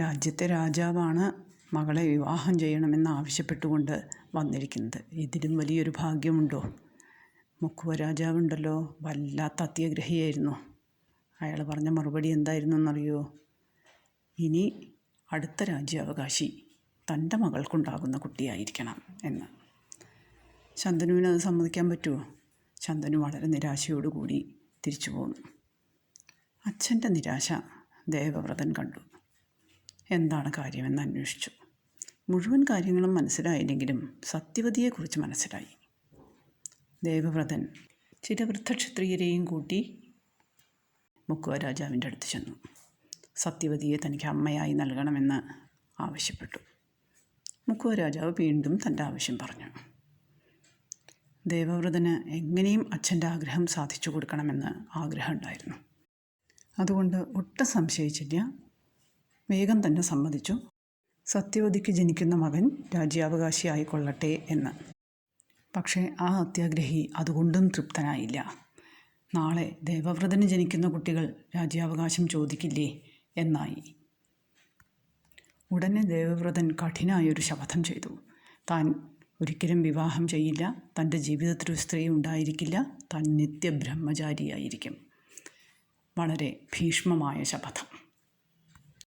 രാജ്യത്തെ രാജാവാണ് മകളെ വിവാഹം ചെയ്യണമെന്ന് ആവശ്യപ്പെട്ടുകൊണ്ട് വന്നിരിക്കുന്നത്. ഇതിലും വലിയൊരു ഭാഗ്യമുണ്ടോ? മുക്കുവ രാജാവുണ്ടല്ലോ, വല്ലാത്ത അത്യാഗ്രഹിയായിരുന്നു. അയാൾ പറഞ്ഞ മറുപടി എന്തായിരുന്നു എന്നറിയോ? ഇനി അടുത്ത രാജ്യാവകാശി തൻ്റെ മകൾക്കുണ്ടാകുന്ന കുട്ടിയായിരിക്കണം എന്ന്. ശന്തനുവിന് അത് സമ്മതിക്കാൻ പറ്റുമോ? ശന്തനു വളരെ നിരാശയോടുകൂടി തിരിച്ചു പോന്നു. അച്ഛൻ്റെ നിരാശ ദേവവ്രതൻ കണ്ടു. എന്താണ് കാര്യമെന്ന് അന്വേഷിച്ചു. മുഴുവൻ കാര്യങ്ങളും മനസ്സിലായില്ലെങ്കിലും സത്യവതിയെക്കുറിച്ച് മനസ്സിലായി. ദേവവ്രതൻ ചില വൃദ്ധക്ഷത്രിയരെയും കൂട്ടി മുക്കുവ രാജാവിൻ്റെ അടുത്ത് ചെന്നു. സത്യവതിയെ തനിക്ക് അമ്മയായി നൽകണമെന്ന് ആവശ്യപ്പെട്ടു. മുക്കുവ രാജാവ് വീണ്ടും തൻ്റെ ആവശ്യം പറഞ്ഞു. ദേവവ്രതന് എങ്ങനെയും അച്ഛൻ്റെ ആഗ്രഹം സാധിച്ചു കൊടുക്കണമെന്ന് ആഗ്രഹമുണ്ടായിരുന്നു. അതുകൊണ്ട് ഒട്ടും സംശയിച്ചില്ല, വേഗം തന്നെ സമ്മതിച്ചു. സത്യവതിക്ക് ജനിക്കുന്ന മകൻ രാജ്യാവകാശിയായിക്കൊള്ളട്ടെ എന്ന്. പക്ഷേ ആ അത്യാഗ്രഹി അതുകൊണ്ടും തൃപ്തനായില്ല. നാളെ ദേവവ്രതന് ജനിക്കുന്ന കുട്ടികൾ രാജ്യാവകാശം ചോദിക്കില്ലേ എന്നായി. ഉടനെ ദേവവ്രതൻ കഠിനമായൊരു ശപഥം ചെയ്തു. താൻ ഒരിക്കലും വിവാഹം ചെയ്യില്ല, തൻ്റെ ജീവിതത്തിലൊരു സ്ത്രീ ഉണ്ടായിരിക്കില്ല, താൻ നിത്യബ്രഹ്മചാരിയായിരിക്കും. വളരെ ഭീഷ്മമായ ശപഥം.